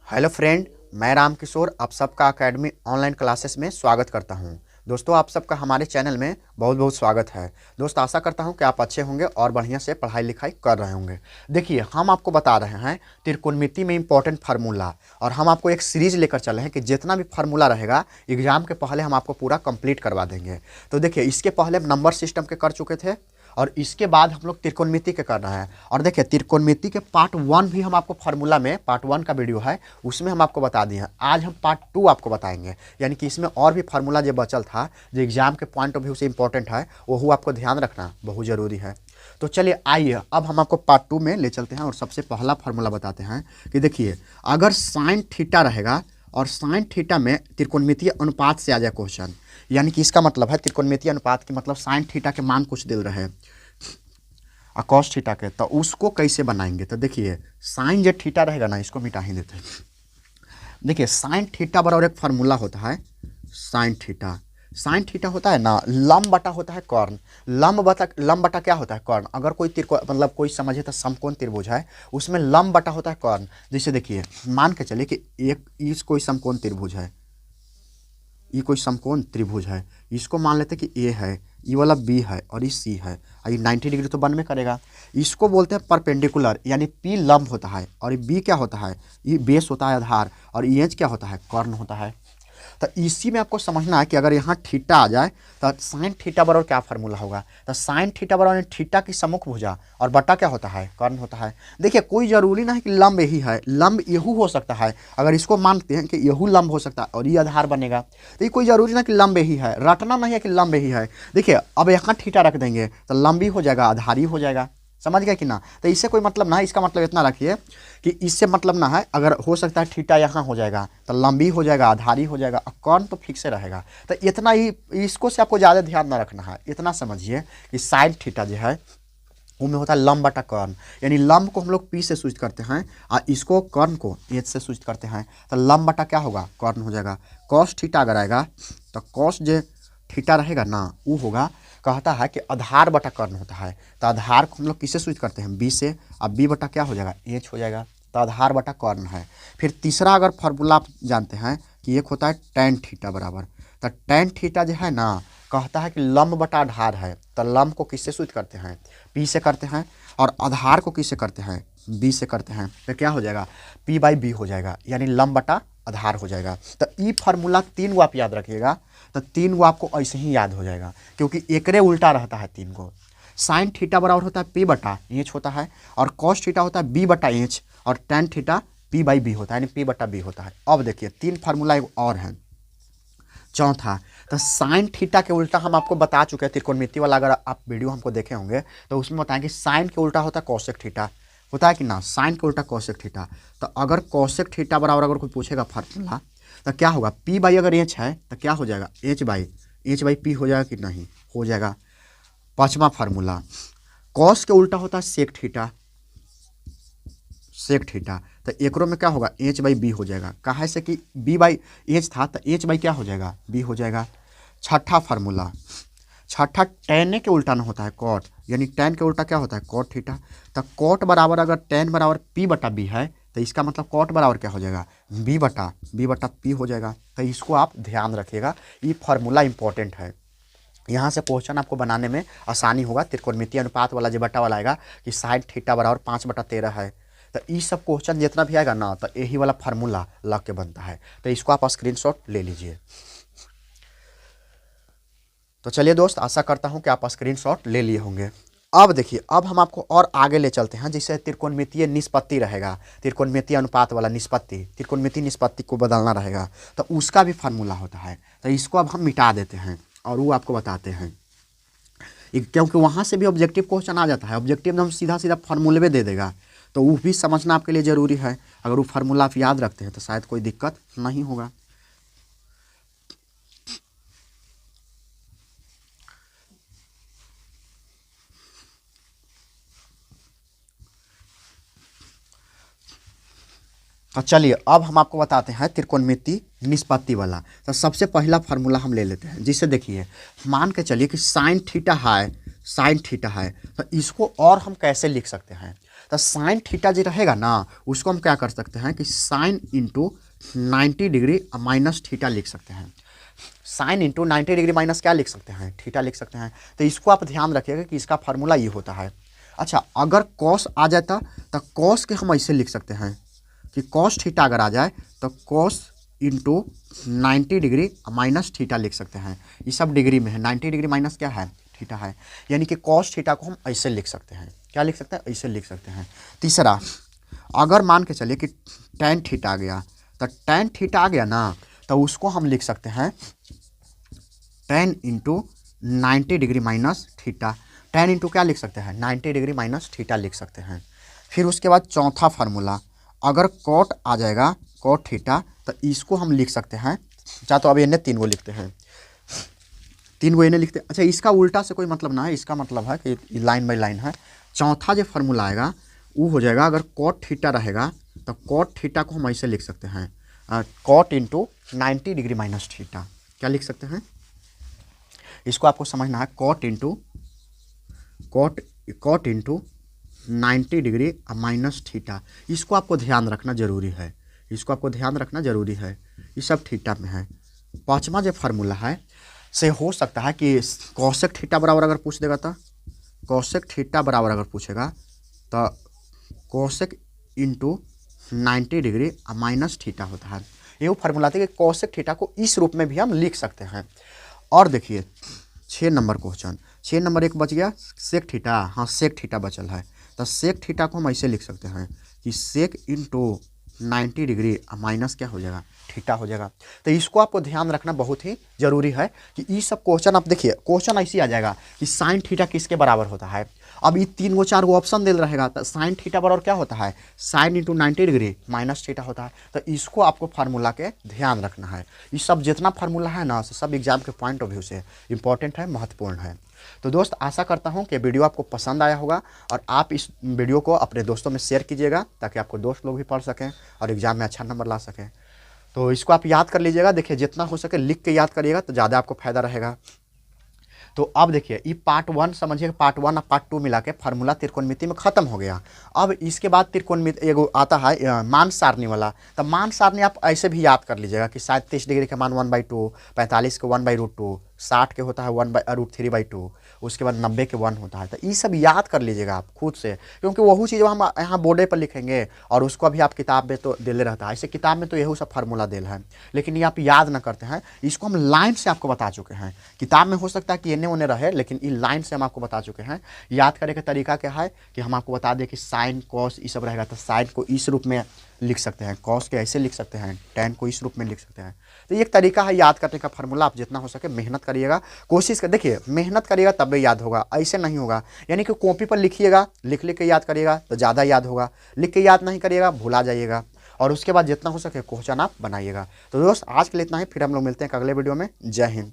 Hello friend, मैं रामकिशोर आप सबका एकेडमी ऑनलाइन क्लासेस में स्वागत करता हूं। दोस्तों, आप सबका हमारे चैनल में बहुत बहुत स्वागत है। दोस्त, आशा करता हूं कि आप अच्छे होंगे और बढ़िया से पढ़ाई लिखाई कर रहे होंगे। देखिए, हम आपको बता रहे हैं त्रिकोणमिति में इंपॉर्टेंट फार्मूला, और हम आपको एक सीरीज लेकर चले हैं कि जितना भी फार्मूला रहेगा एग्जाम के पहले हम आपको पूरा कंप्लीट करवा देंगे। तो देखिए, इसके पहले नंबर सिस्टम के कर चुके थे और इसके बाद हम लोग त्रिकोणमिति के कर रहे हैं। और देखिए, त्रिकोणमिति के पार्ट 1 भी हम आपको फार्मूला में पार्ट 1 का वीडियो है, उसमें हम आपको बता दिए हैं। आज हम पार्ट 2 आपको बताएंगे, यानी कि इसमें और भी फार्मूला जो बचल था, जो एग्जाम के पॉइंट ऑफ व्यू से इंपॉर्टेंट है, वो आपको ध्यान रखना बहुत ज़रूरी है। तो चलिए आइए, अब हम आपको पार्ट 2 में ले चलते हैं और सबसे पहला फार्मूला बताते हैं कि देखिए, अगर साइन थीटा रहेगा और साइन थीटा में त्रिकोणमितीय अनुपात से आ जाए क्वेश्चन, यानी कि इसका मतलब है त्रिकोणमितीय अनुपात के मतलब साइन थीटा के मान कुछ दे रहे और कॉस थीटा के, तो उसको कैसे बनाएंगे। तो देखिए, साइन जो थीटा रहेगा ना, इसको मिटा ही देते हैं। देखिए, साइन थीटा बराबर एक फार्मूला होता है साइन थीटा। साइन थीटा होता है ना, लंब बटा होता है कर्ण। लंब बटा क्या होता है, कर्ण। अगर कोई मतलब कोई समझे तो समकोण त्रिभुज है, उसमें लंब बटा होता है कर्ण। जैसे देखिए, मान के चलिए कि एक इस कोई समकोण त्रिभुज है, ये कोई समकोण त्रिभुज है, इसको मान लेते हैं कि ए है, ये वाला बी है और ये सी है, और ये 90 डिग्री तो बन में करेगा। इसको बोलते हैं परपेंडिकुलर, यानी पी लंब होता है और ये बी क्या होता है, ये बेस होता है आधार, और ये एच क्या होता है, कर्ण होता है। तो इसी में आपको समझना है कि अगर यहाँ थीटा आ जाए तो साइन थीटा बराबर क्या फार्मूला होगा। तो साइन थीटा बराबर थीटा की सम्मुख भुजा और बटा क्या होता है, कर्ण होता है। देखिए, कोई जरूरी ना है कि लंब यही है, लंब यहू हो सकता है। अगर इसको मानते हैं कि यहू लंब हो सकता है और ये आधार बनेगा, तो ये कोई जरूरी ना कि लंब यही है, रटना नहीं है कि लंब यही है। देखिए, अब यहाँ थीटा रख देंगे तो लंबी हो जाएगा, आधारी हो जाएगा। समझ गया कि ना। तो इससे कोई मतलब ना है, इसका मतलब इतना रखिए कि इससे मतलब ना है, अगर हो सकता है थीटा यहाँ हो जाएगा तो लंबी हो जाएगा, आधारी हो जाएगा, और कर्ण तो फिक्स रहेगा। तो इतना ही, इसको से आपको ज़्यादा ध्यान ना रखना है। इतना समझिए कि साइन थीटा जो है उनमें होता है लंब बटा कर्ण, यानी लंब को हम लोग पी से सूचित करते हैं और इसको कर्ण को एच से सूचित करते हैं। तो लंब बटा क्या होगा, कर्ण हो जाएगा। कॉस थीटा अगर आएगा तो कॉस जो थीटा रहेगा ना, वो होगा, कहता है कि आधार बटा कर्ण होता है। तो आधार को हम लोग किससे सूचित करते हैं, बी से, अब बी बटा क्या हो जाएगा, एच हो जाएगा। तो आधार बटा कर्ण है। फिर तीसरा अगर फार्मूला आप जानते हैं कि एक होता है टैन थीटा बराबर, तो टैन थीटा जो है ना, कहता है कि लंब बटा आधार है। तो लंब को किससे सूचित करते हैं, पी से करते हैं, और आधार को किससे करते हैं, बी से करते हैं। तो क्या हो जाएगा, पी बाई बी हो जाएगा, यानी लंब बटा आधार हो जाएगा। तो ये फार्मूला 3 गो आप याद रखिएगा। तो 3 गो आपको ऐसे ही याद हो जाएगा, क्योंकि एकरे उल्टा रहता है 3 गो। साइन थीटा बराबर होता है पी बटा एच होता है, और कॉस थीटा होता है बी बटा एच, और tan theta P by B होता है, यानी पी बटा बी होता है। अब देखिए, 3 फार्मूला एक और है। चौथा, तो साइन थीटा के उल्टा हम आपको बता चुके हैं त्रिकोणमिति वाला, अगर आप वीडियो हमको देखे होंगे तो उसमें बताएं कि साइन के उल्टा होता है कॉसेक थीटा, होता है कि ना, साइन के उल्टा कॉसेक थीटा। तो अगर कॉसेक थीटा बराबर अगर कोई पूछेगा फार्मूला, तो क्या होगा, पी बाई अगर एच है तो क्या हो जाएगा, एच बाई पी हो जाएगा कि नहीं, हो जाएगा। पांचवा फार्मूला, कॉस के उल्टा होता है सेक थीटा, सेक थीटा। तो एकरो में क्या होगा, एच बाई बी हो जाएगा। कहा से कि बी बाई एच था तो एच बाई क्या हो जाएगा, बी हो जाएगा। छठा फार्मूला, छठा टैन के उल्टा ना होता है कॉट, यानी टैन के उल्टा क्या होता है, कॉट थीटा। तो कॉट बराबर अगर टैन बराबर पी बटा बी है, तो इसका मतलब कॉट बराबर क्या हो जाएगा, बी बटा पी हो जाएगा। तो इसको आप ध्यान रखिएगा, ये फार्मूला इंपॉर्टेंट है। यहाँ से क्वेश्चन आपको बनाने में आसानी होगा। त्रिकोणमितीय अनुपात वाला जो बटा वाला आएगा कि साइन थीटा बराबर 5/13 है, तो ये सब क्वेश्चन जितना भी आएगा ना, तो यही वाला फार्मूला लग के बनता है। तो इसको आप स्क्रीनशॉट ले लीजिए। तो चलिए दोस्त, आशा करता हूँ कि आप स्क्रीनशॉट ले लिए होंगे। अब देखिए, अब हम आपको और आगे ले चलते हैं, जिससे त्रिकोणमितीय निष्पत्ति रहेगा, त्रिकोणमितीय अनुपात वाला निष्पत्ति, त्रिकोणमितीय निष्पत्ति को बदलना रहेगा, तो उसका भी फार्मूला होता है। तो इसको अब हम मिटा देते हैं और वो आपको बताते हैं, क्योंकि वहाँ से भी ऑब्जेक्टिव क्वेश्चन आ जाता है। ऑब्जेक्टिव में हम सीधा सीधा फार्मूले में दे देगा, तो वो भी समझना आपके लिए ज़रूरी है। अगर वो फार्मूला आप याद रखते हैं तो शायद कोई दिक्कत नहीं होगा। तो चलिए, अब हम आपको बताते हैं त्रिकोणमिति निष्पत्ति वाला। तो सबसे पहला फार्मूला हम ले लेते हैं, जिससे देखिए, मान के चलिए कि साइन थीटा है, तो इसको और हम कैसे लिख सकते हैं। तो साइन थीटा जो रहेगा ना उसको हम क्या कर सकते हैं कि sine into 90 degree minus theta लिख सकते हैं। साइन इंटू 90 डिग्री माइनस क्या लिख सकते हैं, थीटा लिख सकते हैं। तो इसको आप ध्यान रखिएगा कि इसका फार्मूला ये होता है। अच्छा, अगर कॉस आ जाता तो कॉस के हम ऐसे लिख सकते हैं कि कॉस थीटा अगर आ जाए तो cos into 90 degree minus theta लिख सकते हैं। ये सब डिग्री में है, 90 डिग्री माइनस क्या है, थीटा है। यानी कि कॉस थीटा को हम ऐसे लिख सकते हैं, क्या लिख सकते हैं, ऐसे लिख सकते हैं। तीसरा, अगर मान के चलिए कि tan थीटा आ गया, तो tan थीटा आ गया ना, तो उसको हम लिख सकते हैं tan into 90 degree minus theta. tan into क्या लिख सकते हैं, 90 डिग्री माइनस थीटा लिख सकते हैं। फिर उसके बाद चौथा फार्मूला, अगर कॉट आ जाएगा कॉट थीटा, तो इसको हम लिख सकते हैं, चाहे तो अब इन्हें 3 गो लिखते हैं, 3 गो इन्हें लिखते हैं। अच्छा, इसका उल्टा से कोई मतलब ना है, इसका मतलब है कि लाइन बाई लाइन है। चौथा जो फार्मूला आएगा वो हो जाएगा, अगर कॉट थीटा रहेगा तो कॉट थीटा को हम ऐसे लिख सकते हैं, cot into 90 degree minus theta. क्या लिख सकते हैं, इसको आपको समझना है, cot into 90 degree minus theta. इसको आपको ध्यान रखना जरूरी है, इसको आपको ध्यान रखना जरूरी है, ये सब थीटा में है। पांचवा जो फार्मूला है से हो सकता है कि कॉसेक थीटा बराबर अगर पूछ देगा तो कॉसेक थीटा बराबर अगर पूछेगा तो cosec into 90 degree minus theta होता है। ये वो फार्मूला था कि कॉसेक थीटा को इस रूप में भी हम लिख सकते हैं। और देखिए 6 नंबर क्वेश्चन, 6 नंबर एक बच गया, सेक थीटा, हाँ सेक थीटा बचल है। तो सेक थीटा को हम ऐसे लिख सकते हैं कि सेक इंटू 90 डिग्री माइनस क्या हो जाएगा, थीटा हो जाएगा। तो इसको आपको ध्यान रखना बहुत ही जरूरी है कि ये सब क्वेश्चन आप देखिए, क्वेश्चन ऐसे आ जाएगा कि साइन थीटा किसके बराबर होता है। अब ये 3 गो 4 गो ऑप्शन दिल रहेगा, तो साइन थीटा बराबर क्या होता है, sine into 90 degree minus theta होता है। तो इसको आपको फार्मूला के ध्यान रखना है। ये सब जितना फार्मूला है ना, सब एग्जाम के पॉइंट ऑफ व्यू से इंपॉर्टेंट है, महत्वपूर्ण है। तो दोस्त, आशा करता हूँ कि वीडियो आपको पसंद आया होगा और आप इस वीडियो को अपने दोस्तों में शेयर कीजिएगा ताकि आपको दोस्त लोग भी पढ़ सकें और एग्जाम में अच्छा नंबर ला सकें। तो इसको आप याद कर लीजिएगा, देखिए जितना हो सके लिख के याद करिएगा तो ज़्यादा आपको फायदा रहेगा। तो अब देखिए ये पार्ट 1 समझिए, पार्ट 1 और पार्ट 2 मिला के फार्मूला त्रिकोणमिति में खत्म हो गया। अब इसके बाद त्रिकोणमिति एगो आता है मान सारणी वाला। तो मान सारणी आप ऐसे भी याद कर लीजिएगा कि 37 डिग्री के मान 1/2, 45 के 1/√2, 60 के होता है 1/√3/2, उसके बाद 90 के 1 होता है। तो ये सब याद कर लीजिएगा आप खुद से, क्योंकि वही चीज़ हम यहाँ बोर्डे पर लिखेंगे और उसको अभी आप किताब में तो दिले रहता है। ऐसे किताब में तो यही सब फार्मूला दिल है, लेकिन ये आप याद ना करते हैं। इसको हम लाइन से आपको बता चुके हैं, किताब में हो सकता है कि इन्हें उन्हें रहे, लेकिन ये लाइन से हम आपको बता चुके हैं। याद करने का तरीका क्या है कि हम आपको बता दें कि साइन कॉस ये सब रहेगा, तो साइन को इस रूप में लिख सकते हैं, कॉस के ऐसे लिख सकते हैं, टेन को इस रूप में लिख सकते हैं। तो ये एक तरीका है याद करने का फार्मूला। आप जितना हो सके मेहनत करिएगा, कोशिश कर, देखिए मेहनत करिएगा तब भी याद होगा, ऐसे नहीं होगा। यानी कि कॉपी पर लिखिएगा, लिख के याद करिएगा तो ज़्यादा याद होगा, लिख के याद नहीं करिएगा भुला जाइएगा। और उसके बाद जितना हो सके क्वेश्चन आप बनाइएगा। तो दोस्त, आज के लिए इतना ही, फिर हम लोग मिलते हैं अगले वीडियो में। जय हिंद।